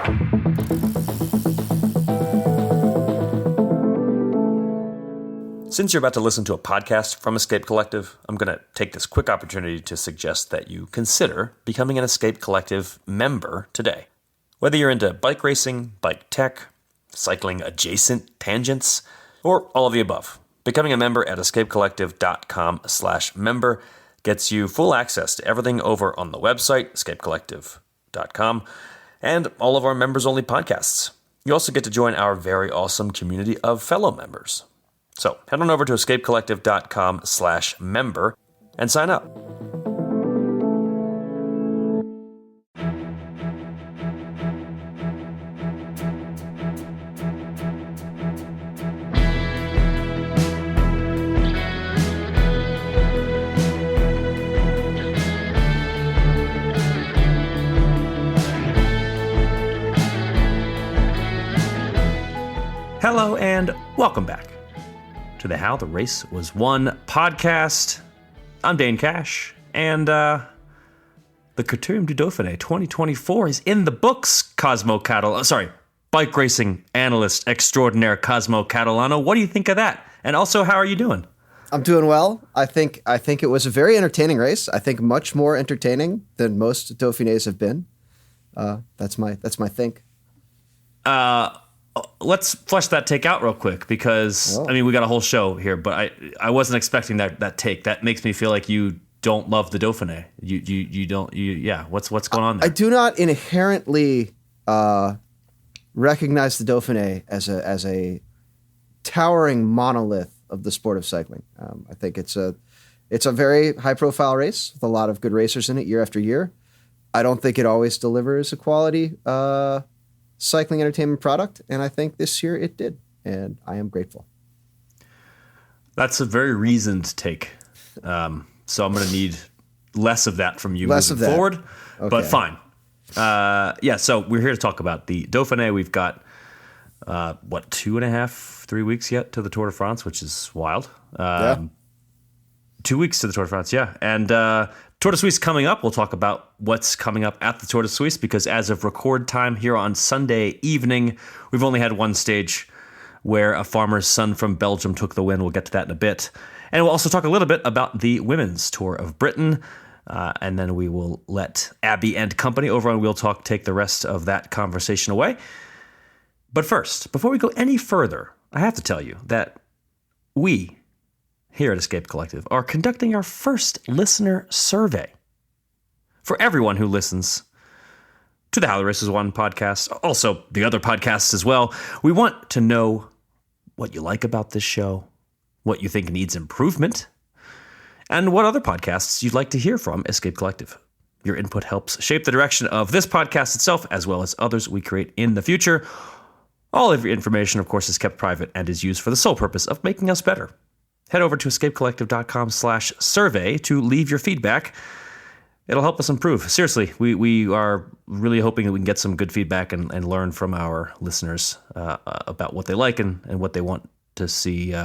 Since you're about to listen to a podcast from Escape Collective, I'm going to take this quick opportunity to suggest that you consider becoming an Escape Collective member today. Whether you're into bike racing, bike tech, cycling adjacent tangents, or all of the above, becoming a member at escapecollective.com/member gets you full access to everything over on the website, escapecollective.com, and all of our members-only podcasts. You also get to join our very awesome community of fellow members. So head on over to escapecollective.com/member and sign up. Hello and welcome back to the How the Race Was Won podcast. I'm Dane Cash, and the Critérium du Dauphiné 2024 is in the books. Bike racing analyst extraordinaire Cosmo Catalano. What do you think of that? And also, how are you doing? I'm doing well. I think it was a very entertaining race. I think much more entertaining than most Dauphinés have been. That's my think. Let's flesh that take out real quick because, I mean, we got a whole show here, but I wasn't expecting that take. That makes me feel like you don't love the Dauphiné. What's going on there? I do not inherently recognize the Dauphiné as a towering monolith of the sport of cycling. I think it's a very high profile race with a lot of good racers in it year after year. I don't think it always delivers a quality cycling entertainment product, and I think this year it did, and I am grateful. That's a very reasoned take. So I'm going to need less of that from you moving forward, okay. But fine. So we're here to talk about the Dauphiné. We've got, 3 weeks yet to the Tour de France, which is wild. 2 weeks to the Tour de France, yeah. And Tour de Suisse coming up. We'll talk about what's coming up at the Tour de Suisse because as of record time here on Sunday evening, we've only had one stage where a farmer's son from Belgium took the win. We'll get to that in a bit. And we'll also talk a little bit about the Women's Tour of Britain. And then we will let Abby and company over on Wheel Talk take the rest of that conversation away. But first, before we go any further, I have to tell you that we here at Escape Collective are conducting our first listener survey. For everyone who listens to the How the Race Was Won podcast, also the other podcasts as well, we want to know what you like about this show, what you think needs improvement, and what other podcasts you'd like to hear from Escape Collective. Your input helps shape the direction of this podcast itself, as well as others we create in the future. All of your information, of course, is kept private and is used for the sole purpose of making us better. Head over to escapecollective.com/survey to leave your feedback. It'll help us improve. Seriously, we are really hoping that we can get some good feedback and learn from our listeners about what they like and what they want to see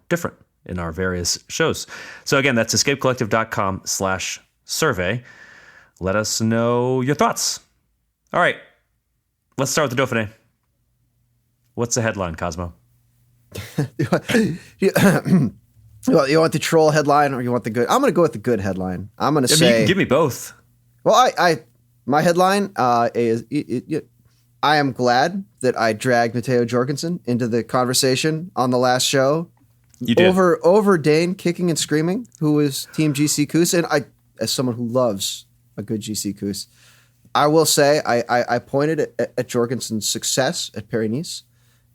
different in our various shows. So again, that's escapecollective.com/survey. Let us know your thoughts. All right, let's start with the Dauphiné. What's the headline, Cosmo? You want the troll headline or you want the good? I'm going to go with the good headline. I'm going to say... you can give me both. Well, my headline is... I am glad that I dragged Matteo Jorgensen into the conversation on the last show. You did. Over Dane kicking and screaming, who was Team GC Koos. And I, as someone who loves a good GC Koos, I will say I pointed at Jorgensen's success at Paris-Nice.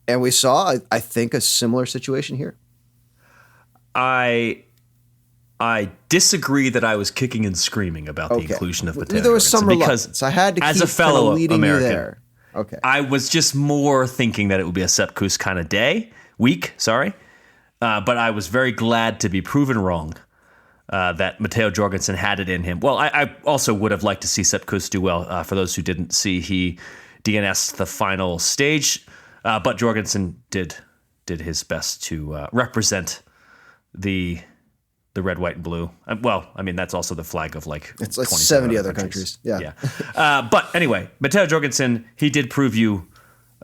And we saw, I think, a similar situation here. I disagree that I was kicking and screaming about the inclusion of Matteo There was some reluctance. because I had to keep as a fellow leading American, you there. Okay. I was just more thinking that it would be a Sepp Kuss kind of week. But I was very glad to be proven wrong that Matteo Jorgensen had it in him. Well, I also would have liked to see Sepp Kuss do well. For those who didn't see, he DNS'd the final stage. But Jorgensen did his best to represent the the red, white, and blue. Well, I mean, that's also the flag of like it's like 70 other countries. Yeah. But anyway, Matteo Jorgensen, he did prove you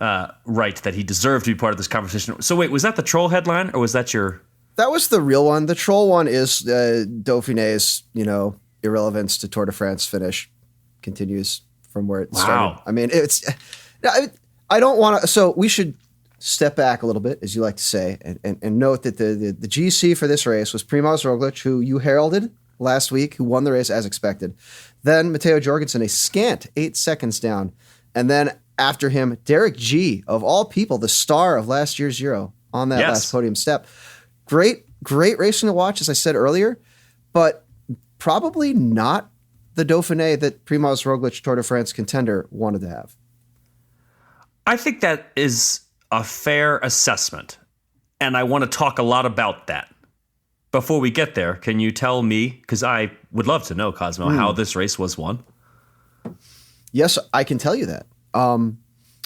right that he deserved to be part of this conversation. So wait, was that the troll headline or was that your... That was the real one. The troll one is Dauphiné's, irrelevance to Tour de France finish continues from where it started. I mean, I don't want to... So we should step back a little bit, as you like to say, and note that the GC for this race was Primož Roglič, who you heralded last week, who won the race as expected. Then Matteo Jorgensen, a scant 8 seconds down. And then after him, Derek G, of all people, the star of last year's Giro on that last podium step. Great racing to watch, as I said earlier, but probably not the Dauphiné that Primož Roglič, Tour de France contender, wanted to have. I think that is a fair assessment, and I want to talk a lot about that. Before we get there, can you tell me, because I would love to know, Cosmo, how this race was won? Yes, I can tell you that.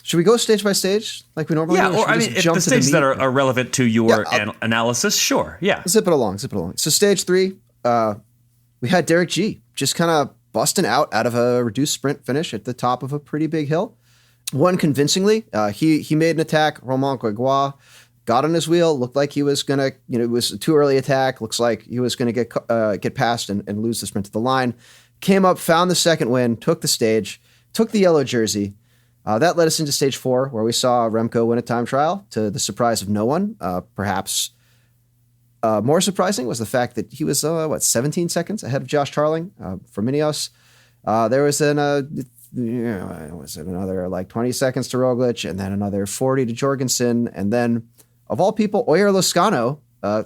Should we go stage by stage like we normally do? Yeah, or I mean, if the stages that are relevant to your analysis, sure, yeah. Zip it along. So stage 3, we had Derek G just kind of busting out of a reduced sprint finish at the top of a pretty big hill. Won convincingly. He made an attack. Romain Grégoire got on his wheel. Looked like he was going to, it was a too early attack. Looks like he was going to get past and lose the sprint to the line. Came up, found the second win, took the stage, took the yellow jersey. That led us into stage 4, where we saw Remco win a time trial to the surprise of no one. Perhaps more surprising was the fact that he was, 17 seconds ahead of Josh Tarling from Ineos. There was another like 20 seconds to Roglič, and then another 40 to Jorgensen. And then, of all people, Oyer Lozcano,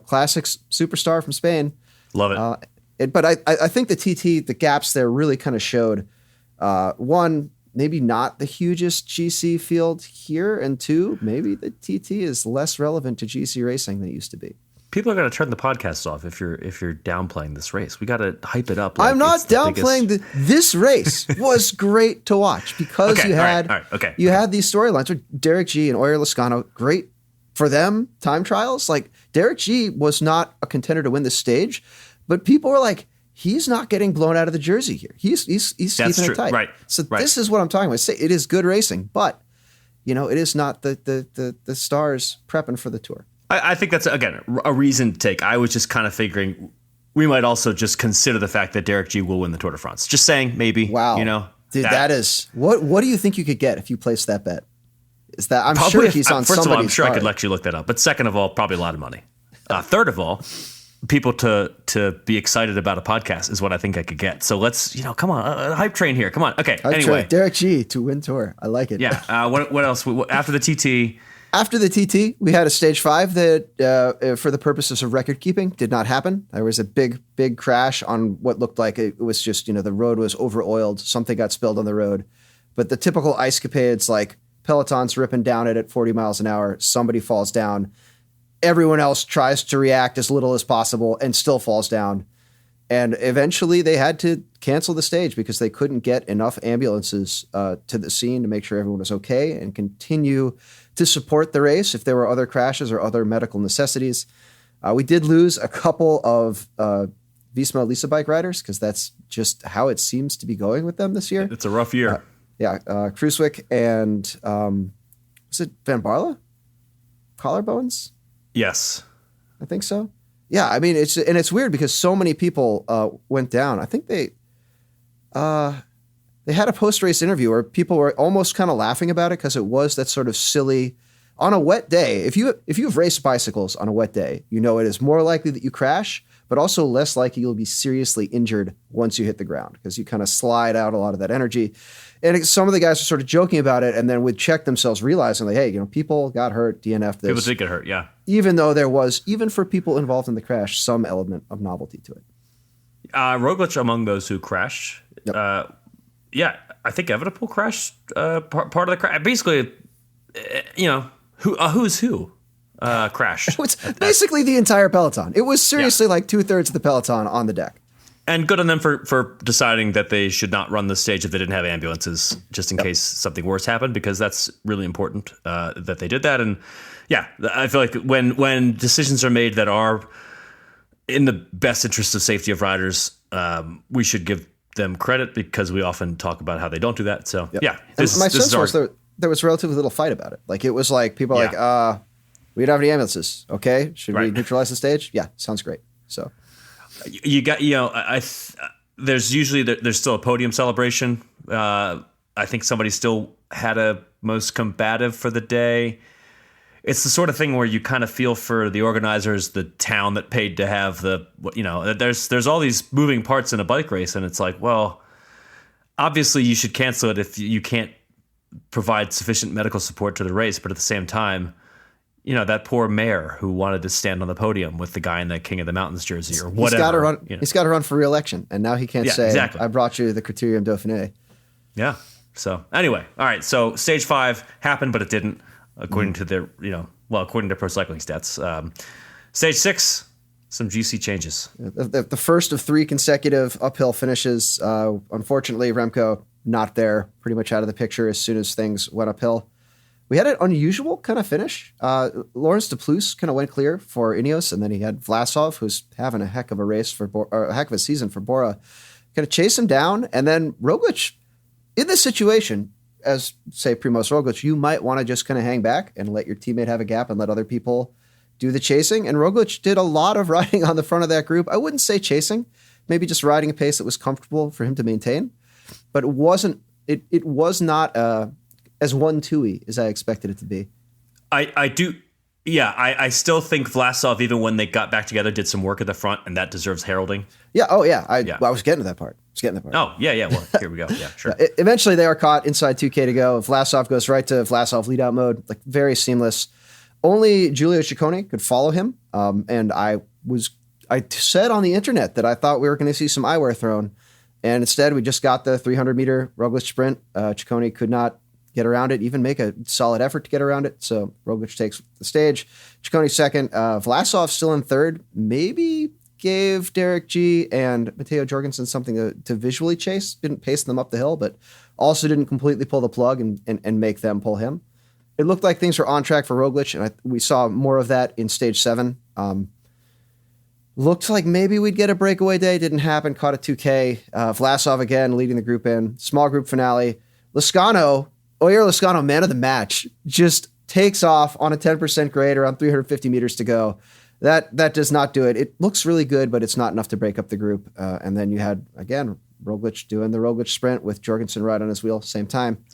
classic superstar from Spain. Love it. But I think the gaps there really kind of showed, one, maybe not the hugest GC field here, and 2, maybe the TT is less relevant to GC racing than it used to be. People are going to turn the podcast off if you're downplaying this race. We got to hype it up. Like I'm not downplaying this race was great to watch because you had these storylines with Derek G and Oyer Lozcano. Great for them time trials. Like Derek G was not a contender to win this stage, but people were like, he's not getting blown out of the jersey here. He's keeping it tight. Right. So this is what I'm talking about. Say it is good racing, but it is not the stars prepping for the Tour. I think that's, again, a reason to take. I was just kind of figuring we might also just consider the fact that Derek G will win the Tour de France. Just saying, maybe. Wow. Dude, that is, what do you think you could get if you placed that bet? Is that, I'm sure he's on somebody's First of all, I'm sure card. I could actually look that up. But second of all, probably a lot of money. Third of all, people to be excited about a podcast is what I think I could get. So let's, come on, hype train here. Come on. Okay. Anyway. Derek G to win Tour. I like it. Yeah. What else? After the TT... After the TT, we had a stage 5 that, for the purposes of record keeping, did not happen. There was a big crash on what looked like it was just, the road was over-oiled. Something got spilled on the road. But the typical ice-capades, like pelotons ripping down it at 40 miles an hour, somebody falls down. Everyone else tries to react as little as possible and still falls down. And eventually they had to cancel the stage because they couldn't get enough ambulances to the scene to make sure everyone was okay and continue to support the race if there were other crashes or other medical necessities. We did lose a couple of Visma Lisa bike riders because that's just how it seems to be going with them this year. It's a rough year. Kruijswijk and was it Van Barle? Collarbones? Yes. I think so. Yeah, I mean, it's weird because so many people went down. I think they had a post-race interview where people were almost kind of laughing about it because it was that sort of silly, on a wet day. If you've raced bicycles on a wet day, it is more likely that you crash, but also less likely you'll be seriously injured once you hit the ground because you kind of slide out a lot of that energy. And some of the guys were sort of joking about it and then would check themselves, realizing like, hey, people got hurt, DNF this. People did get hurt, yeah. Even though there was, even for people involved in the crash, some element of novelty to it. Roglič among those who crashed. Yep. I think Evenepoel crashed part of the crash. Basically, who's who crashed. It's basically the entire peloton. It was seriously like 2/3 of the peloton on the deck. And good on them for deciding that they should not run the stage if they didn't have ambulances, just in case something worse happened, because that's really important that they did that. And I feel like when decisions are made that are in the best interest of safety of riders, we should give them credit because we often talk about how they don't do that. So my sense was there was relatively little fight about it. Like it was like people are like, we don't have any ambulances. Okay, should we neutralize the stage? Yeah, sounds great. So you got there's usually there's still a podium celebration. I think somebody still had a most combative for the day. It's the sort of thing where you kind of feel for the organizers, the town that paid to have there's all these moving parts in a bike race, and it's like, well, obviously you should cancel it if you can't provide sufficient medical support to the race, but at the same time, that poor mayor who wanted to stand on the podium with the guy in the King of the Mountains jersey or whatever. He's got to run for re-election, and now he can't say, exactly. I brought you the Critérium du Dauphiné. Yeah. So anyway, all right. So stage 5 happened, but it didn't, according to their, according to Pro Cycling Stats. Stage 6, some juicy changes. The first of 3 consecutive uphill finishes. Unfortunately, Remco not there, pretty much out of the picture as soon as things went uphill. We had an unusual kind of finish. Laurens de Plus kind of went clear for Ineos, and then he had Vlasov, who's having a heck of a race a heck of a season for Bora, kind of chase him down, and then Roglic. In this situation, as say Primož Roglic, you might want to just kind of hang back and let your teammate have a gap and let other people do the chasing. And Roglic did a lot of riding on the front of that group. I wouldn't say chasing, maybe just riding a pace that was comfortable for him to maintain. But it was not as 1-2-y as I expected it to be. I do. Yeah, I still think Vlasov, even when they got back together, did some work at the front, and that deserves heralding. Yeah. Oh, yeah. I was getting to that part. Oh, yeah. Well, here we go. Yeah, sure. Eventually, they are caught inside 2K to go. Vlasov goes right to Vlasov lead-out mode, like very seamless. Only Giulio Ciccone could follow him, and I said on the internet that I thought we were going to see some eyewear thrown, and instead we just got the 300-meter Roglic sprint. Ciccone could not get around it, even make a solid effort to get around it. So Roglic takes the stage. Ciccone second. Vlasov still in third. Maybe gave Derek G and Matteo Jorgensen something to visually chase. Didn't pace them up the hill, but also didn't completely pull the plug and make them pull him. It looked like things were on track for Roglic, and we saw more of that in stage 7. Looked like maybe we'd get a breakaway day. Didn't happen. Caught a 2K. Vlasov again leading the group in. Small group finale. Oyer Loscano, man of the match, just takes off on a 10% grade around 350 meters to go. That does not do it. It looks really good, but it's not enough to break up the group. And then you had, again, Roglic doing the Roglic sprint with Jorgensen right on his wheel, same time.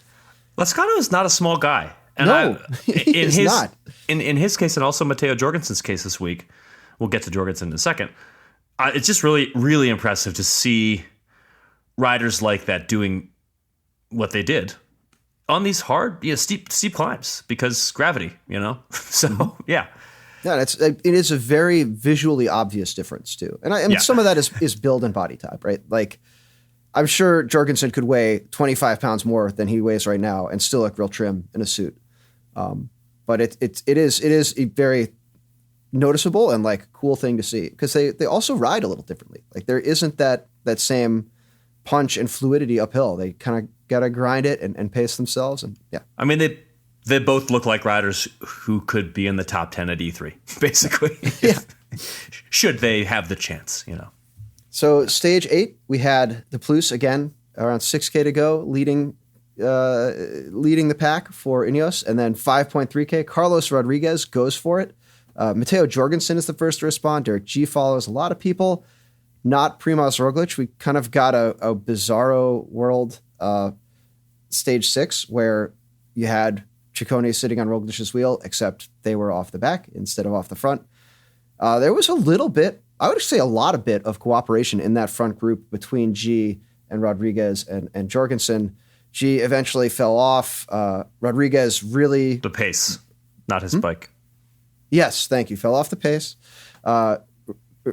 Loscano is not a small guy. And no, he's not. In his case, and also Matteo Jorgensen's case this week, we'll get to Jorgensen in a second, it's just really, really impressive to see riders like that doing what they did on these hard, steep climbs because gravity, So, yeah. Yeah, it is a very visually obvious difference too. And I mean, some of that is build and body type, right? Like I'm sure Jorgensen could weigh 25 pounds more than he weighs right now and still look real trim in a suit. But it is a very noticeable and like cool thing to see because they also ride a little differently. Like there isn't that same punch and fluidity uphill. They kind of got to grind it and pace themselves. And yeah, I mean, they both look like riders who could be in the top 10 at E3, basically. Yeah. Should they have the chance, So stage 8, we had the Plus again, around 6K to go, leading the pack for Ineos. And then 5.3K, Carlos Rodriguez goes for it. Matteo Jorgensen is the first to respond. Derek G follows a lot of people. Not Primož Roglic. We kind of got a bizarro world stage 6 where you had Ciccone sitting on Roglic's wheel, except they were off the back instead of off the front. There was a little bit, I would say a lot of cooperation in that front group between G and Rodriguez and Jorgensen. G eventually fell off. Rodriguez really... The pace, not his bike. Yes, thank you. Fell off the pace.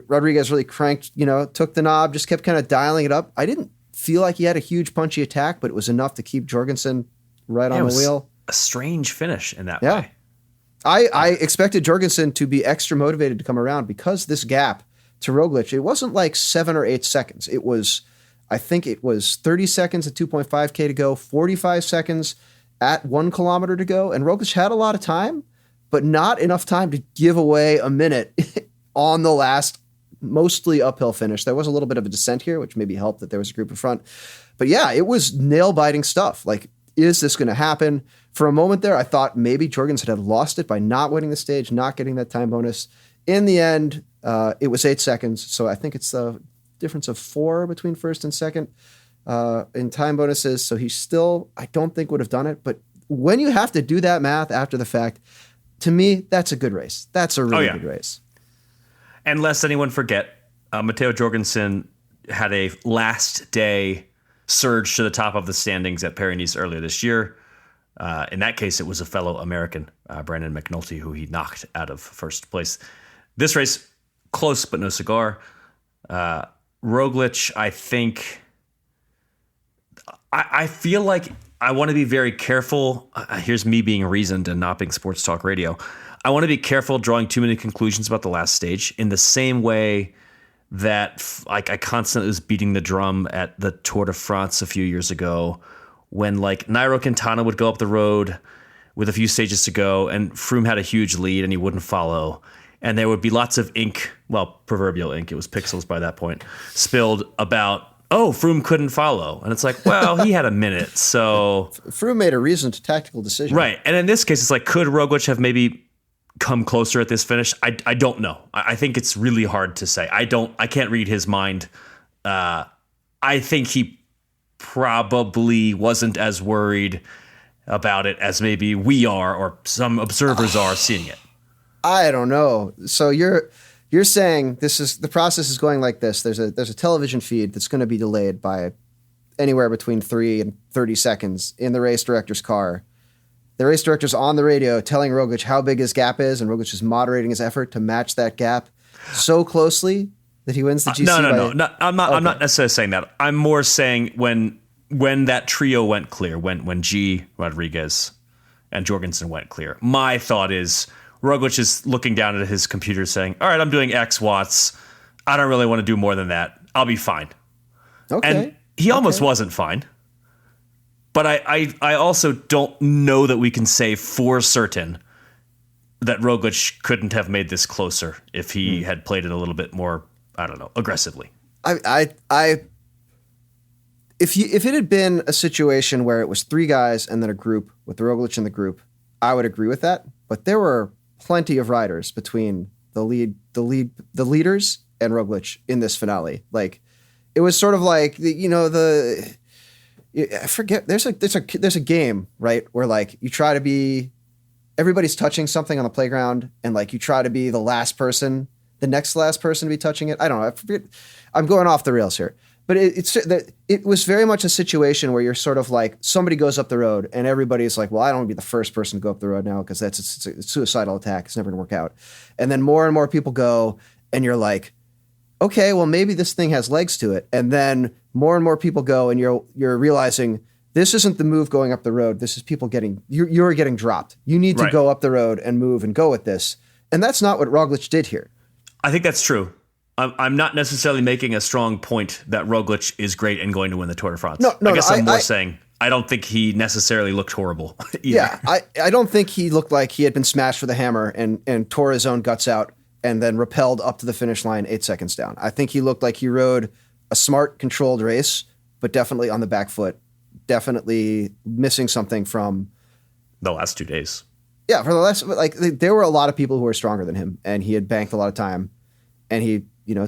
Rodriguez really cranked, took the knob, just kept kind of dialing it up. I didn't feel like he had a huge punchy attack, but it was enough to keep Jorgensen right on the wheel. A strange finish in that way. I expected Jorgensen to be extra motivated to come around because this gap to Roglic, it wasn't like 7 or 8 seconds. I think it was 30 seconds at 2.5K to go, 45 seconds at 1 kilometer to go. And Roglic had a lot of time, but not enough time to give away a minute on the last mostly uphill finish. There was a little bit of a descent here, which maybe helped that there was a group in front. But yeah, it was nail-biting stuff. Like, is this going to happen? For a moment there, I thought maybe Jorgensen had lost it by not winning the stage, not getting that time bonus. In the end, it was 8 seconds. So I think it's a difference of 4 between first and second in time bonuses. So he still, I don't think, would have done it. But when you have to do that math after the fact, to me, that's a good race. That's a really good race. And lest anyone forget, Matteo Jorgensen had a last day surge to the top of the standings at Paris-Nice earlier this year. In that case, it was a fellow American, Brandon McNulty, who he knocked out of first place. This race, close but no cigar. Roglič, I think... I feel like I want to be very careful. Here's me being reasoned and not being sports talk radio. I want to be careful drawing too many conclusions about the last stage in the same way that like I constantly was beating the drum at the Tour de France a few years ago when like Nairo Quintana would go up the road with a few stages to go and Froome had a huge lead and he wouldn't follow. And there would be lots of ink, well, proverbial ink, it was pixels by that point, spilled about, oh, Froome couldn't follow. And it's like, well, he had a minute, so... Froome made a reasoned tactical decision. Right. And in this case, it's like, could Roglič have maybe come closer at this finish? I don't know. I think it's really hard to say. I can't read his mind. I think he probably wasn't as worried about it as maybe we are or some observers are seeing it. I don't know. So you're saying the process is going like this. There's a television feed that's going to be delayed by anywhere between 3 and 30 seconds in the race director's car. The race director's on the radio telling Roglič how big his gap is, and Roglič is moderating his effort to match that gap so closely that he wins the GC. No. I'm not necessarily saying that. I'm more saying when that trio went clear, when G, Rodriguez, and Jorgensen went clear, my thought is Roglič is looking down at his computer saying, all right, I'm doing X watts. I don't really want to do more than that. I'll be fine. Okay. And he almost wasn't fine. But I also don't know that we can say for certain that Roglič couldn't have made this closer if he had played it a little bit more, I don't know, aggressively. If it had been a situation where it was 3 guys and then a group with Roglič in the group, I would agree with that. But there were plenty of riders between the leaders and Roglič in this finale. Like it was sort of like I forget. There's a game, right, where like you try to be, everybody's touching something on the playground, and like you try to be the next last person to be touching it. I don't know. I forget. I'm going off the rails here, but it was very much a situation where you're sort of like somebody goes up the road, and everybody's like, well, I don't want to be the first person to go up the road now because that's a suicidal attack. It's never going to work out. And then more and more people go, and you're like, okay, well, maybe this thing has legs to it. And then more and more people go, and you're realizing this isn't the move going up the road. This is people you're getting dropped. You need to go up the road and move and go with this. And that's not what Roglič did here. I think that's true. I'm not necessarily making a strong point that Roglič is great and going to win the Tour de France. I guess I'm more saying I don't think he necessarily looked horrible either. Yeah, I don't think he looked like he had been smashed with a hammer and tore his own guts out and then rappelled up to the finish line 8 seconds down. I think he looked like he rode a smart, controlled race, but definitely on the back foot, definitely missing something from the last 2 days. Yeah, for the last, like there were a lot of people who were stronger than him, and he had banked a lot of time, and he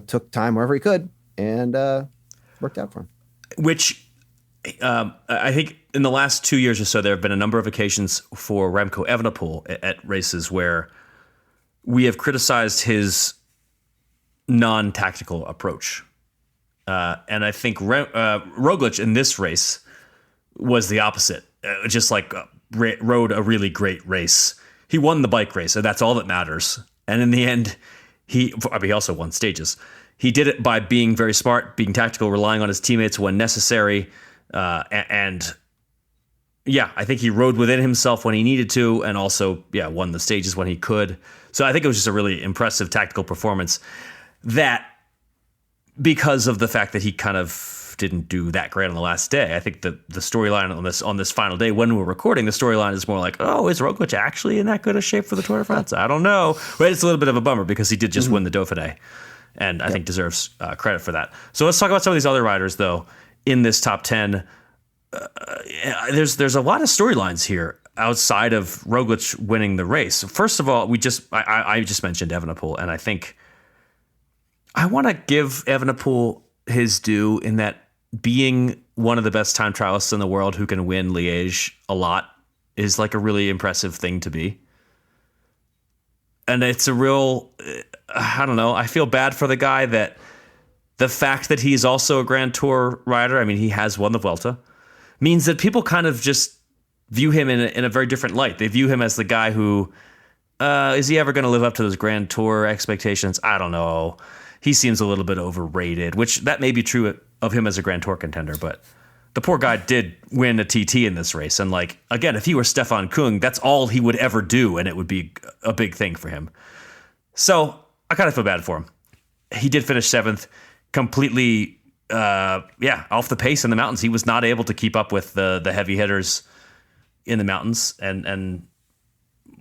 took time wherever he could, and worked out for him. Which I think in the last 2 years or so, there have been a number of occasions for Remco Evenepoel at races where we have criticized his non-tactical approach. And I think Roglič in this race was the opposite. Just like rode a really great race. He won the bike race, and that's all that matters. And in the end, he also won stages. He did it by being very smart, being tactical, relying on his teammates when necessary. And I think he rode within himself when he needed to, and also, won the stages when he could. So I think it was just a really impressive tactical performance that, because of the fact that he kind of didn't do that great on the last day. I think the storyline on this final day when we're recording, the storyline is more like, oh, is Roglič actually in that good a shape for the Tour de France? I don't know. But it's a little bit of a bummer because he did just win the Dauphiné. and I think deserves credit for that. So let's talk about some of these other riders, though, in this top 10. There's a lot of storylines here outside of Roglič winning the race. First of all, I just mentioned Evenepoel, and I think I want to give Evenepoel his due in that being one of the best time trialists in the world who can win Liège a lot is like a really impressive thing to be. And it's a real, I don't know, I feel bad for the guy that the fact that he's also a Grand Tour rider, I mean, he has won the Vuelta, means that people kind of just view him in a very different light. They view him as the guy who, is he ever going to live up to those Grand Tour expectations? I don't know. He seems a little bit overrated, which that may be true of him as a Grand Tour contender, but the poor guy did win a TT in this race. And like, again, if he were Stefan Kung, that's all he would ever do, and it would be a big thing for him. So I kind of feel bad for him. He did finish 7th, completely, off the pace in the mountains. He was not able to keep up with the heavy hitters in the mountains, and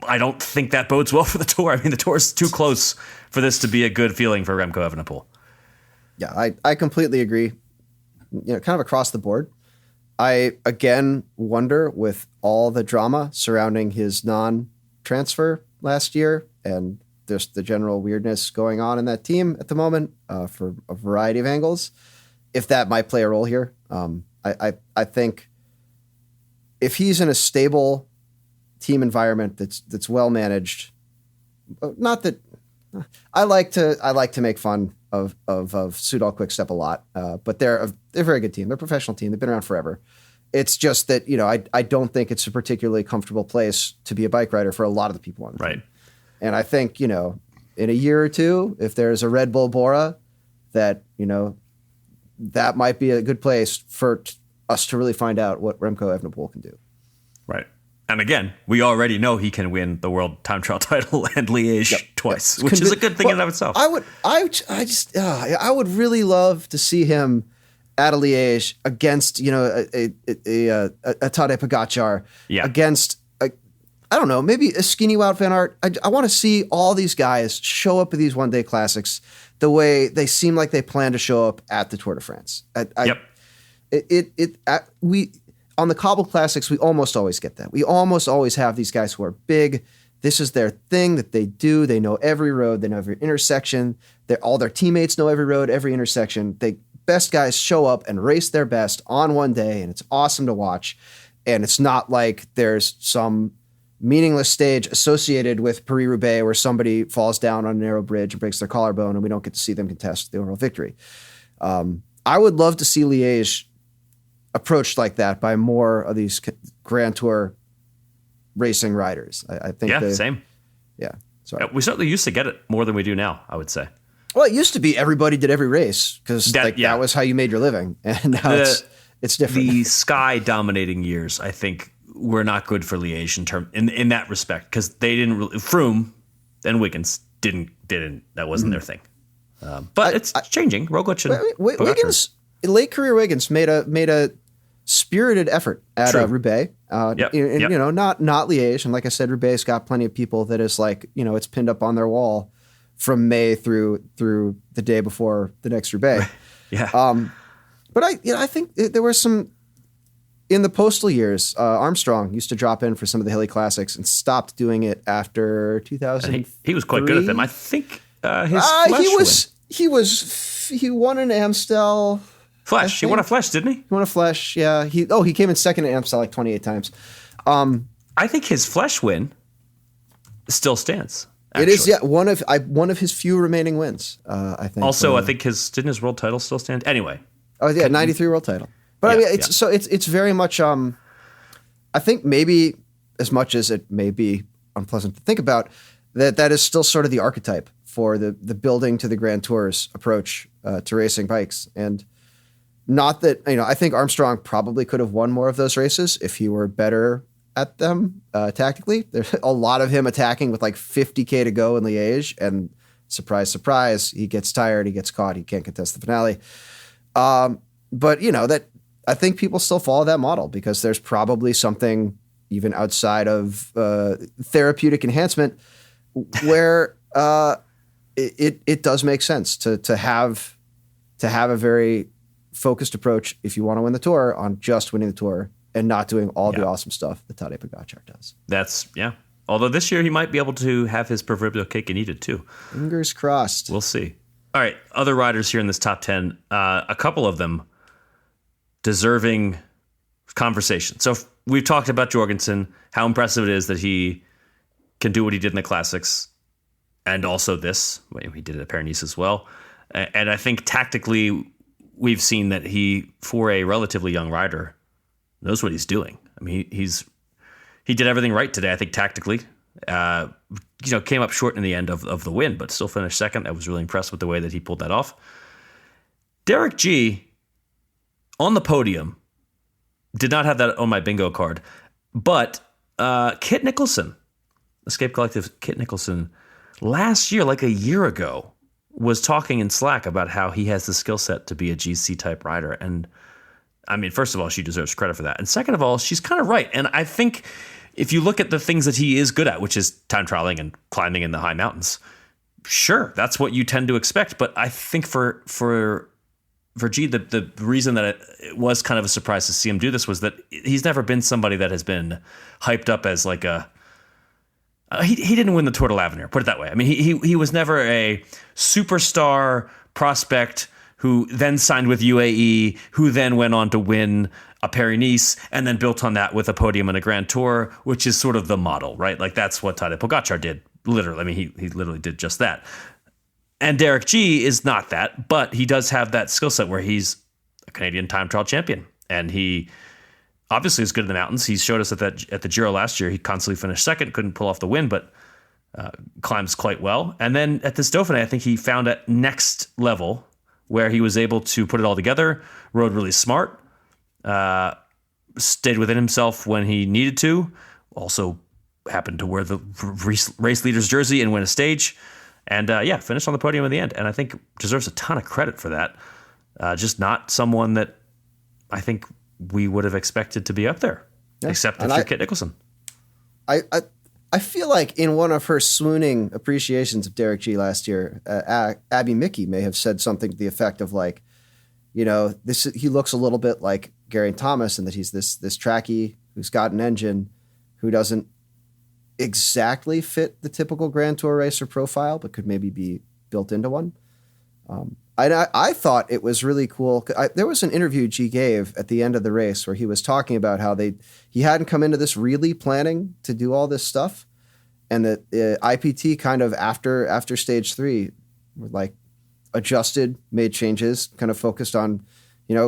I don't think that bodes well for the Tour. I mean, the Tour is too close for this to be a good feeling for Remco Evenepoel. Yeah, I completely agree. Kind of across the board. I, again, wonder with all the drama surrounding his non-transfer last year and just the general weirdness going on in that team at the moment for a variety of angles, if that might play a role here. I think if he's in a stable team environment that's well managed, not that I like to make fun of Soudal Quickstep a lot, but they're a very good team. They're a professional team. They've been around forever. It's just that, I don't think it's a particularly comfortable place to be a bike rider for a lot of the people on the team. And I think, in a year or two, if there's a Red Bull Bora, that, that might be a good place for us to really find out what Remco Evenepoel can do. Right. And again, we already know he can win the world time trial title and Liège twice, which is a good thing in and of itself. I would really love to see him at a Liège against, a Tadej Pogačar, against, I don't know, maybe a skinny Wout van Aert. I want to see all these guys show up at these one-day classics the way they seem like they plan to show up at the Tour de France. On the cobble classics, we almost always get that. We almost always have these guys who are big. This is their thing that they do. They know every road. They know every intersection. All their teammates know every road, every intersection. The best guys show up and race their best on one day, and it's awesome to watch. And it's not like there's some meaningless stage associated with Paris-Roubaix where somebody falls down on a narrow bridge and breaks their collarbone and we don't get to see them contest the overall victory. I would love to see Liège approached like that by more of these Grand Tour racing riders. I think. Yeah, same. Yeah. Sorry. We certainly used to get it more than we do now, I would say. Well, it used to be everybody did every race because that was how you made your living. And now it's different. The Sky dominating years, I think, were not good for Liège in that respect because they didn't really, Froome and Wiggins didn't that wasn't their thing. But it's changing. Roglič and Wiggins, late career Wiggins made a spirited effort at Roubaix. Not Liège. And like I said, Roubaix's got plenty of people that is like, it's pinned up on their wall from May through the day before the next Roubaix. But I think there were some in the postal years. Armstrong used to drop in for some of the hilly classics and stopped doing it after 2000. He was quite good at them. I think he won an Amstel. Flesh. He won a Flesh, didn't he? He won a Flesh. Yeah. He came in second at Amstel like 28 times. I think his Flesh win still stands. Actually. It is, one of his few remaining wins. I think. Also, I think didn't his world title still stand? Anyway. Oh yeah, 93 world title. But it's very much. I think maybe as much as it may be unpleasant to think about, that is still sort of the archetype for the building to the Grand Tours approach to racing bikes. And not that, I think Armstrong probably could have won more of those races if he were better at them tactically. There's a lot of him attacking with like 50K to go in Liège, and surprise, surprise, he gets tired, he gets caught, he can't contest the finale. But that I think people still follow that model because there's probably something even outside of therapeutic enhancement where it does make sense to have a very focused approach if you want to win the Tour on just winning the Tour and not doing all the awesome stuff that Tadej Pogačar does. That's, yeah. Although this year he might be able to have his proverbial cake and eat it too. Fingers crossed. We'll see. All right, other riders here in this top 10, a couple of them deserving conversation. So we've talked about Jorgensen, how impressive it is that he can do what he did in the classics, and also this. He did it at Paris-Nice as well. And I think tactically, we've seen that he, for a relatively young rider, knows what he's doing. I mean, he did everything right today, I think, tactically. Came up short in the end of the win, but still finished second. I was really impressed with the way that he pulled that off. Derek G, on the podium, did not have that on my bingo card, but Kit Nicholson, Escape Collective Kit Nicholson, last year, like a year ago, was talking in Slack about how he has the skill set to be a GC-type rider. And, I mean, first of all, she deserves credit for that. And second of all, she's kind of right. And I think if you look at the things that he is good at, which is time trialing and climbing in the high mountains, sure, that's what you tend to expect. But I think for G, the reason that it was kind of a surprise to see him do this was that he's never been somebody that has been hyped up as like a... He didn't win the Tour de l'Avenir, put it that way. I mean, he was never a superstar prospect who then signed with UAE, who then went on to win a Paris-Nice, and then built on that with a podium and a Grand Tour, which is sort of the model, right? Like that's what Tadej Pogačar did, literally. I mean, he literally did just that. And Derek G is not that, but he does have that skill set where he's a Canadian time trial champion, and he obviously is good in the mountains. He showed us at the Giro last year. He constantly finished second, couldn't pull off the win, but climbs quite well. And then at this Dauphiné, I think he found a next level where he was able to put it all together, rode really smart, stayed within himself when he needed to, also happened to wear the race leader's jersey and win a stage, and finished on the podium in the end. And I think deserves a ton of credit for that. Just not someone that I think we would have expected to be up there, except for Kit Nicholson. I feel like in one of her swooning appreciations of Derek G last year, Abby Mickey may have said something to the effect of like, he looks a little bit like Geraint Thomas, and that he's this tracky who's got an engine who doesn't exactly fit the typical Grand Tour racer profile, but could maybe be built into one. I thought it was really cool. There was an interview G gave at the end of the race where he was talking about how he hadn't come into this really planning to do all this stuff, and that IPT kind of after stage 3 were like adjusted, made changes, kind of focused on,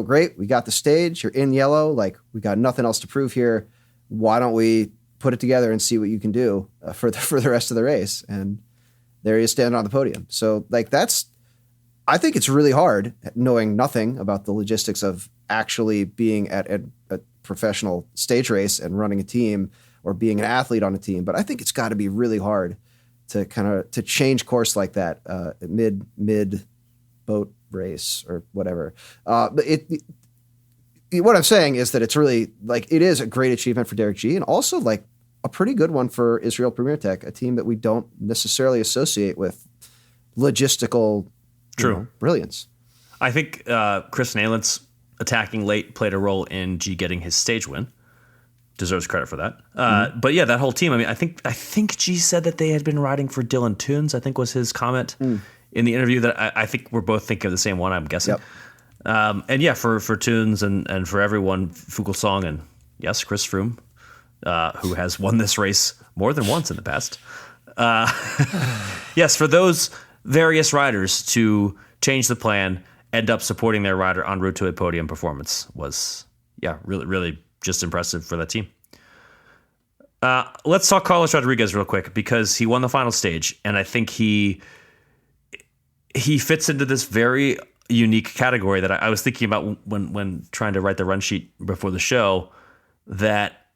great, we got the stage, you're in yellow, like we got nothing else to prove here. Why don't we put it together and see what you can do for the rest of the race? And there he is standing on the podium. So like I think it's really hard, knowing nothing about the logistics of actually being at a professional stage race and running a team or being an athlete on a team. But I think it's got to be really hard to to change course like that mid boat race or whatever. But what I'm saying is that it's really like it is a great achievement for Derek G, and also like a pretty good one for Israel Premier Tech, a team that we don't necessarily associate with logistical. True. Brilliance. I think Chris Nayland's attacking late played a role in G getting his stage win. Deserves credit for that. But yeah, that whole team. I mean, I think G said that they had been riding for Dylan Teuns, I think was his comment in the interview, that I think we're both thinking of the same one, I'm guessing. Yep. And yeah, for Teuns and for everyone, Fuglsang and yes, Chris Froome, who has won this race more than once in the past. Yes, for those various riders to change the plan, end up supporting their rider en route to a podium performance was, really, really just impressive for that team. Let's talk Carlos Rodriguez real quick, because he won the final stage, and I think he fits into this very unique category that I was thinking about when trying to write the run sheet before the show, that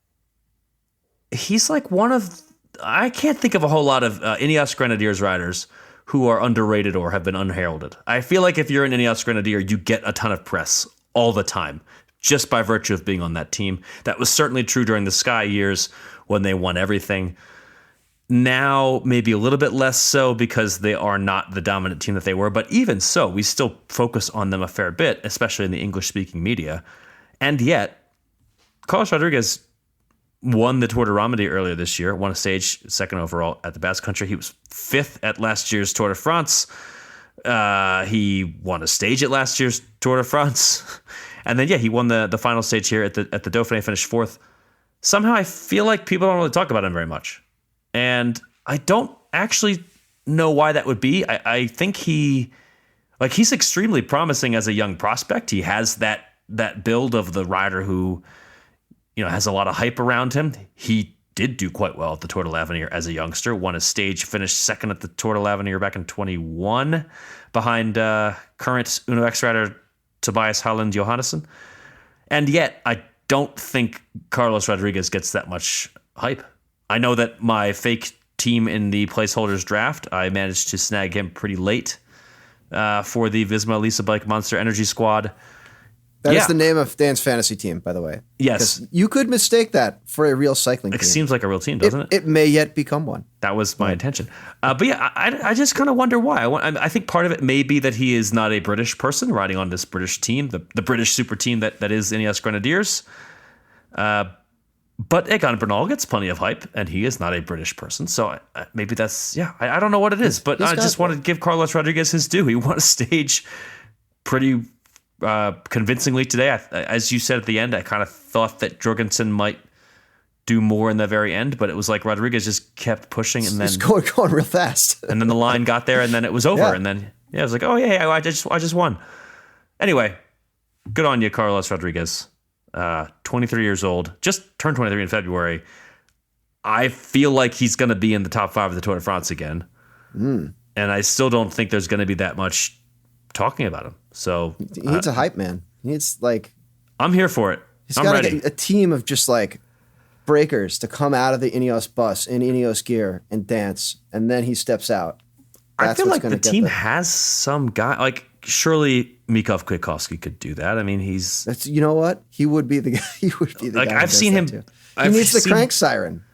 he's like one of, I can't think of a whole lot of Ineos Grenadiers riders who are underrated or have been unheralded. I feel like if you're an Ineos Grenadier, you get a ton of press all the time, just by virtue of being on that team. That was certainly true during the Sky years when they won everything. Now, maybe a little bit less so because they are not the dominant team that they were. But even so, we still focus on them a fair bit, especially in the English-speaking media. And yet, Carlos Rodriguez won the Tour de Romandie earlier this year, won a stage, second overall at the Basque Country. He was fifth at last year's Tour de France. He won a stage at last year's Tour de France. And then, he won the final stage here at the Dauphiné, finished fourth. Somehow I feel like people don't really talk about him very much. And I don't actually know why that would be. I think he's extremely promising as a young prospect. He has that build of the rider who, has a lot of hype around him. He did do quite well at the Tour de l'Avenir as a youngster, won a stage, finished second at the Tour de l'Avenir back in 21 behind current Uno X rider Tobias Holland Johannesson. And yet I don't think Carlos Rodriguez gets that much hype. I know that my fake team in the placeholders draft, I managed to snag him pretty late for the Visma Lisa Bike Monster Energy Squad. That is the name of Dan's fantasy team, by the way. Yes. You could mistake that for a real cycling team. It seems like a real team, doesn't it? It may yet become one. That was my intention. But I just kind of wonder why. I think part of it may be that he is not a British person riding on this British team, the British super team that is Ineos Grenadiers. But Egan Bernal gets plenty of hype, and he is not a British person. So maybe that's, I don't know what it is. But I just want to give Carlos Rodriguez his due. He won a stage pretty convincingly today. As you said at the end, I kind of thought that Jorgensen might do more in the very end, but it was like Rodriguez just kept pushing, and then it's going real fast. And then the line got there, and then it was over. And then it was like, oh yeah, I just won. Anyway, good on you, Carlos Rodriguez. 23 years old, just turned 23 in February. I feel like he's going to be in the top 5 of the Tour de France again. And I still don't think there's going to be that much talking about him. So he needs a hype man. He needs I'm here for it. I'm ready. Get a team of just breakers to come out of the Ineos bus in Ineos gear and dance, and then he steps out. That's I feel like the team has some guy, surely Mikov Kwiatkowski could do that. I mean, you know what? He would be the guy. He would be the guy. I've seen him. He needs the crank siren.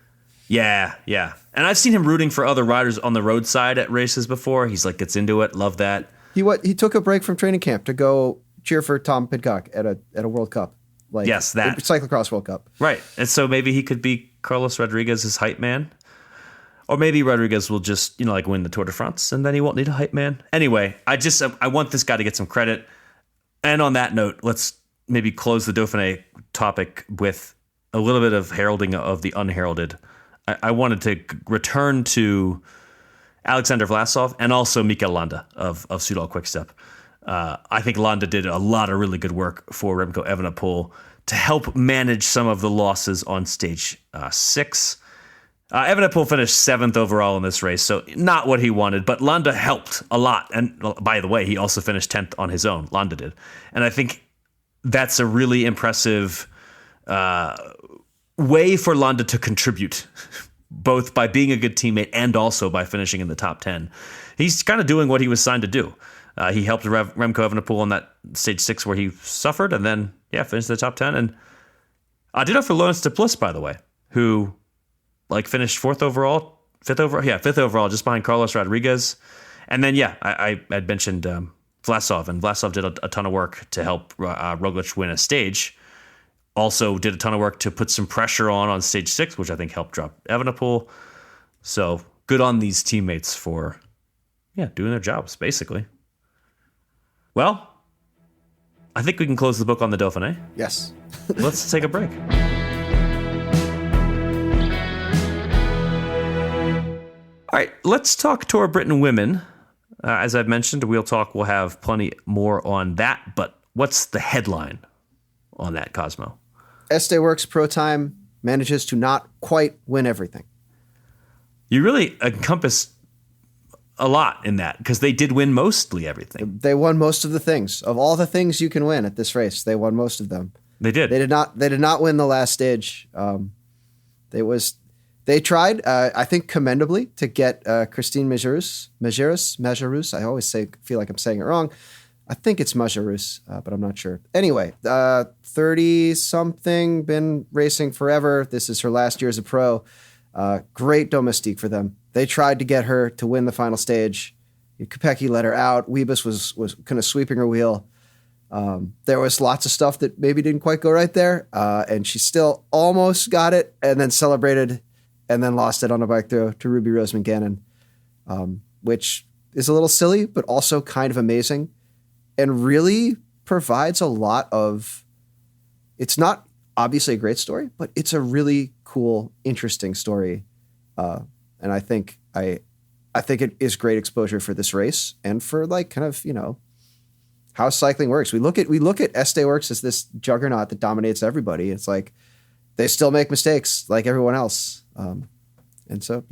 Yeah. And I've seen him rooting for other riders on the roadside at races before. He's gets into it. Love that. He took a break from training camp to go cheer for Tom Pidcock at a World Cup. Yes, that cyclocross World Cup. Right. And so maybe he could be Carlos Rodriguez's hype man. Or maybe Rodriguez will just, win the Tour de France, and then he won't need a hype man. Anyway, I want this guy to get some credit. And on that note, let's maybe close the Dauphiné topic with a little bit of heralding of the unheralded. I wanted to return to Alexander Vlasov and also Mikel Landa of Soudal Quickstep. I think Landa did a lot of really good work for Remco Evenepoel to help manage some of the losses on stage 6. Evenepoel finished 7th overall in this race, so not what he wanted, but Landa helped a lot. And by the way, he also finished 10th on his own. Landa did. And I think that's a really impressive way for Landa to contribute, both by being a good teammate and also by finishing in the top 10. He's kind of doing what he was signed to do. He helped Remco Evenepoel on that stage 6 where he suffered, and then, finished in the top 10. And ditto for Lorenz de Plus, by the way, who finished 5th overall, just behind Carlos Rodriguez. And then, I had mentioned Vlasov, and Vlasov did a ton of work to help Roglič win a stage. Also did a ton of work to put some pressure on stage 6, which I think helped drop Evenepoel. So good on these teammates for, doing their jobs, basically. Well, I think we can close the book on the Dauphiné. Yes. Let's take a break. All right, let's talk Tour of Britain women. As I've mentioned, we'll have plenty more on that, but what's the headline on that, Cosmo? Este Works Pro Time manages to not quite win everything. You really encompass a lot in that, because they did win mostly everything. They won most of the things. Of all the things you can win at this race, they won most of them. They did. They did not win the last stage. They tried, I think, commendably, to get Christine Majerus. I always feel like I'm saying it wrong. I think it's Majerus, but I'm not sure. Anyway, 30-something, been racing forever. This is her last year as a pro. Great domestique for them. They tried to get her to win the final stage. Kopecky let her out. Wiebes was kind of sweeping her wheel. There was lots of stuff that maybe didn't quite go right there, and she still almost got it, and then celebrated, and then lost it on a bike throw to Ruby Roseman Gannon, which is a little silly, but also kind of amazing, and really provides a lot of. It's not obviously a great story, but it's a really cool, interesting story, and I think it is great exposure for this race and for like kind of how cycling works. We look at Este Works as this juggernaut that dominates everybody. It's like they still make mistakes like everyone else, and so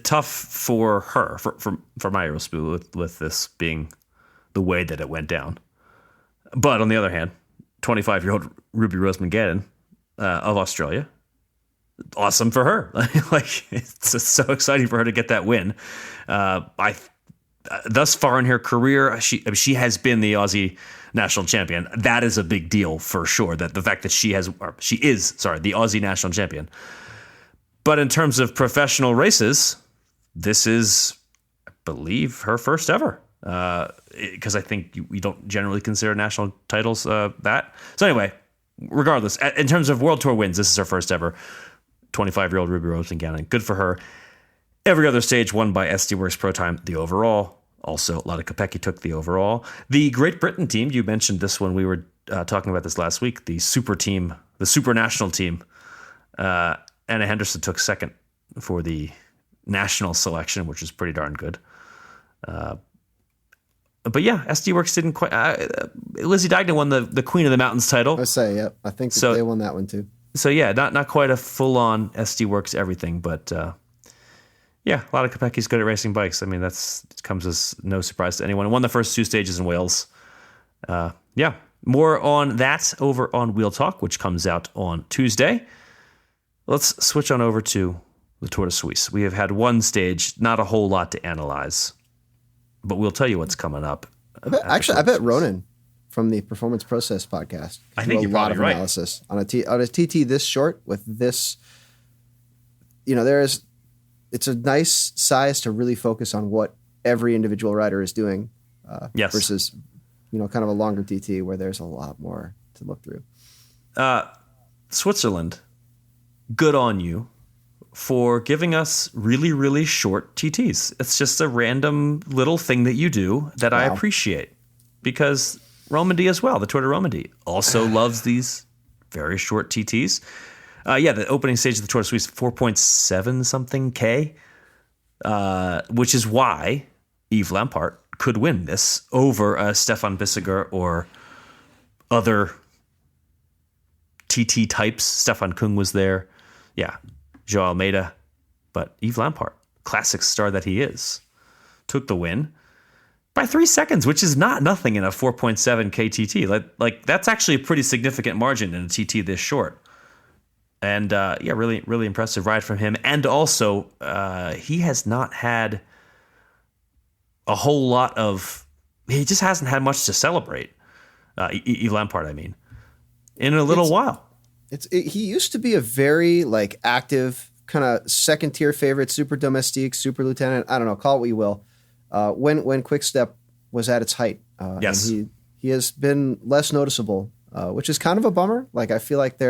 tough for her for my Aerospu with this being the way that it went down. But on the other hand, 25-year-old Ruby Roseman Gannon of Australia, awesome for her. Like it's so exciting for her to get that win. Thus far in her career, she has been the Aussie national champion. That is a big deal for sure. That the fact that she is the Aussie national champion. But in terms of professional races, this is, I believe, her first ever. Because I think we don't generally consider national titles that. So anyway, regardless, in terms of World Tour wins, this is her first ever. 25-year-old Ruby Roseman Gannon. Good for her. Every other stage won by SD Works Pro Time, the overall. Also, a lot of Kopecky took the overall. The Great Britain team, you mentioned this when we were talking about this last week, the super team, the super national team. Anna Henderson took second for the national selection, which is pretty darn good. But yeah, SD Works didn't quite. Lizzie Deignan won the Queen of the Mountains title. I say, yep. I think they won that one too. So yeah, not quite a full-on SD Works everything, but yeah, a lot of Kopecky's good at racing bikes. I mean, it comes as no surprise to anyone. Won the first two stages in Wales. Yeah, more on that over on Wheel Talk, which comes out on Tuesday. Let's switch on over to the Tour de Suisse. We have had one stage, not a whole lot to analyze, but we'll tell you what's coming up. I bet Ronan from the Performance Process podcast. I think you're a lot probably of right. Analysis on a TT this short with this. It's a nice size to really focus on what every individual rider is doing. Yes. Versus, kind of a longer TT where there's a lot more to look through. Switzerland, good on you for giving us really, really short TTs. It's just a random little thing that you do that I appreciate, because Romandy as well, the Tour de Romandy, also loves these very short TTs. The opening stage of the Tour de Suisse, 4.7 something K, which is why Yves Lampaert could win this over Stefan Bissiger or other TT types. Stefan Kung was there. Yeah, Joao Almeida. But Yves Lampaert, classic star that he is, took the win by 3 seconds, which is not nothing in a 4.7 KTT. Like that's actually a pretty significant margin in a TT this short. And really, really impressive ride from him. And also, he has not had a whole lot of. He just hasn't had much to celebrate. Yves Lampaert, I mean, in a little while. He used to be a very active kind of second tier favorite, super domestique, super lieutenant. I don't know, call it what you will. When Quick-Step was at its height, yes, and he has been less noticeable, which is kind of a bummer. I feel like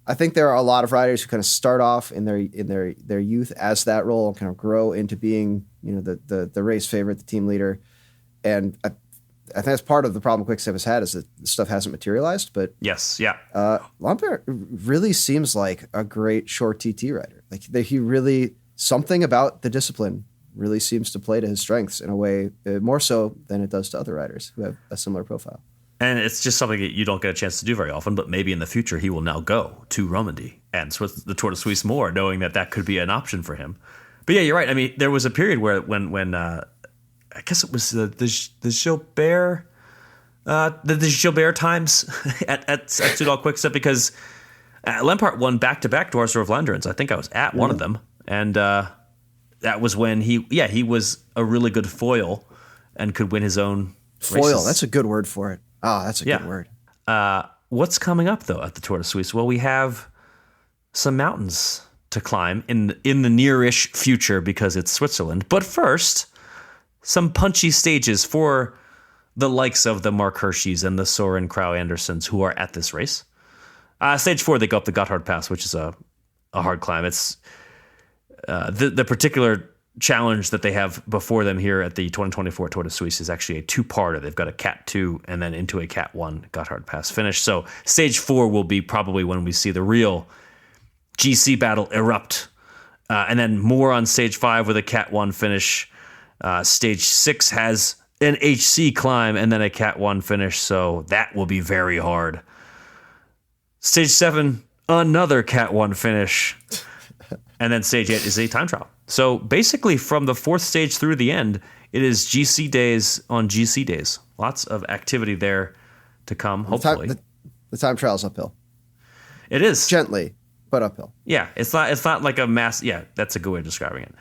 I think there are a lot of riders who kind of start off in their youth as that role and kind of grow into being, the race favorite, the team leader. And I think that's part of the problem Quick-Step has had, is that the stuff hasn't materialized. But yes, yeah. Lampaert really seems like a great short TT rider. He really, something about the discipline really seems to play to his strengths in a way more so than it does to other riders who have a similar profile. And it's just something that you don't get a chance to do very often, but maybe in the future he will now go to Romandy and the Tour de Suisse more, knowing that could be an option for him. But yeah, you're right. I mean, there was a period where when I guess it was the Gilbert times at Soudal Quick-Step, because Lampaert won back-to-back Dwars of Vlaanderen. I think I was at one of them, and that was when he was a really good foil and could win his own foil. Races. That's a good word for it. Oh, that's a good word. What's coming up, though, at the Tour de Suisse? Well, we have some mountains to climb in the near-ish future because it's Switzerland. But first, some punchy stages for the likes of the Mark Hershey's and the Soren Krauj Andersons who are at this race. Stage 4, they go up the Gotthard Pass, which is a hard climb. It's the particular challenge that they have before them here at the 2024 Tour de Suisse is actually a two-parter. They've got a Cat 2 and then into a Cat 1 Gotthard Pass finish. So stage 4 will be probably when we see the real GC battle erupt. And then more on stage 5 with a Cat 1 finish. Stage 6 has an HC climb and then a Cat 1 finish, so that will be very hard. Stage 7, another Cat 1 finish. And then stage 8 is a time trial. So basically from the 4th stage through the end, it is GC days on GC days. Lots of activity there to come, hopefully. The time trial's uphill. It is. Gently, but uphill. Yeah, it's not like a mass. Yeah, that's a good way of describing it.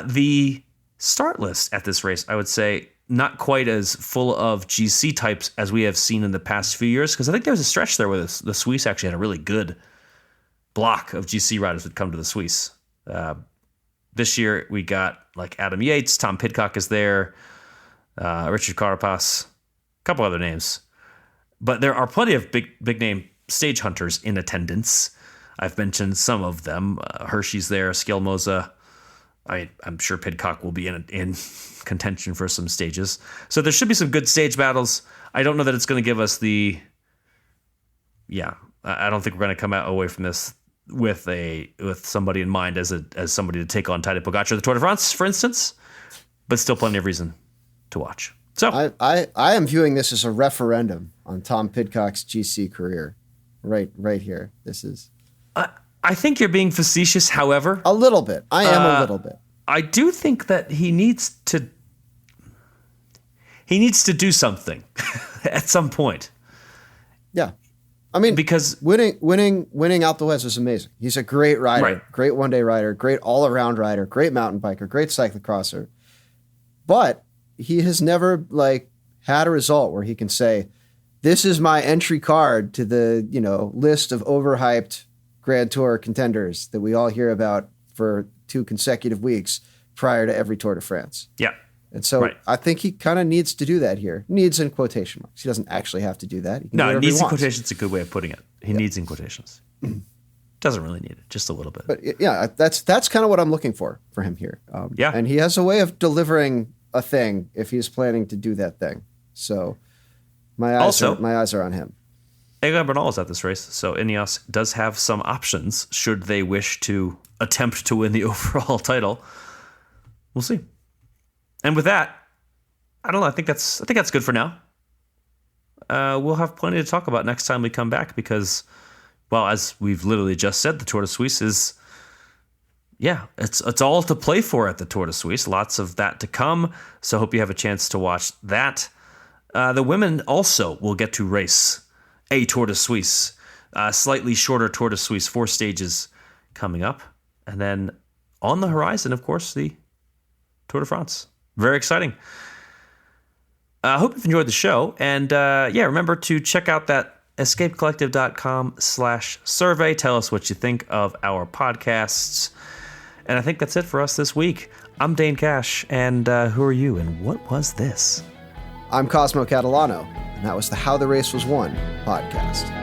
The start list at this race, I would say, not quite as full of GC types as we have seen in the past few years, because I think there was a stretch there where the Swiss actually had a really good block of GC riders that come to the Swiss. This year we got like Adam Yates, Tom Pidcock is there, Richard Carapaz, a couple other names. But there are plenty of big name stage hunters in attendance. I've mentioned some of them. Hershey's there, Skjelmoza. I'm sure Pidcock will be in contention for some stages. So there should be some good stage battles. I don't know that it's going to give us I don't think we're going to come out away from this with somebody in mind as somebody to take on Tadej Pogačar at the Tour de France, for instance, but still plenty of reason to watch. So I am viewing this as a referendum on Tom Pidcock's GC career, right here. This is. I think you're being facetious. However, a little bit. I am a little bit. I do think that he needs to do something at some point. Yeah. I mean, because winning out the West was amazing. He's a great rider, right. Great one-day rider, great all-around rider, great mountain biker, great cyclocrosser. But he has never had a result where he can say, "This is my entry card to the list of overhyped Grand Tour contenders that we all hear about for 2 consecutive weeks prior to every Tour de France." Yeah. And so right. I think he kind of needs to do that here. Needs in quotation marks. He doesn't actually have to do that. No, needs in quotations is a good way of putting it. He needs in quotations. Doesn't really need it, just a little bit. But yeah, that's kind of what I'm looking for him here. And he has a way of delivering a thing if he's planning to do that thing. So my eyes are on him. Egan Bernal is at this race, so Ineos does have some options should they wish to attempt to win the overall title. We'll see. And with that, I don't know. I think that's good for now. We'll have plenty to talk about next time we come back because, well, as we've literally just said, the Tour de Suisse is, it's all to play for at the Tour de Suisse. Lots of that to come. So I hope you have a chance to watch that. The women also will get to race a Tour de Suisse, slightly shorter Tour de Suisse, 4 stages coming up. And then on the horizon, of course, the Tour de France. Very exciting. I hope you've enjoyed the show. And remember to check out that escapecollective.com/survey. Tell us what you think of our podcasts. And I think that's it for us this week. I'm Dane Cash. And who are you? And what was this? I'm Cosmo Catalano. And that was the How the Race Was Won podcast.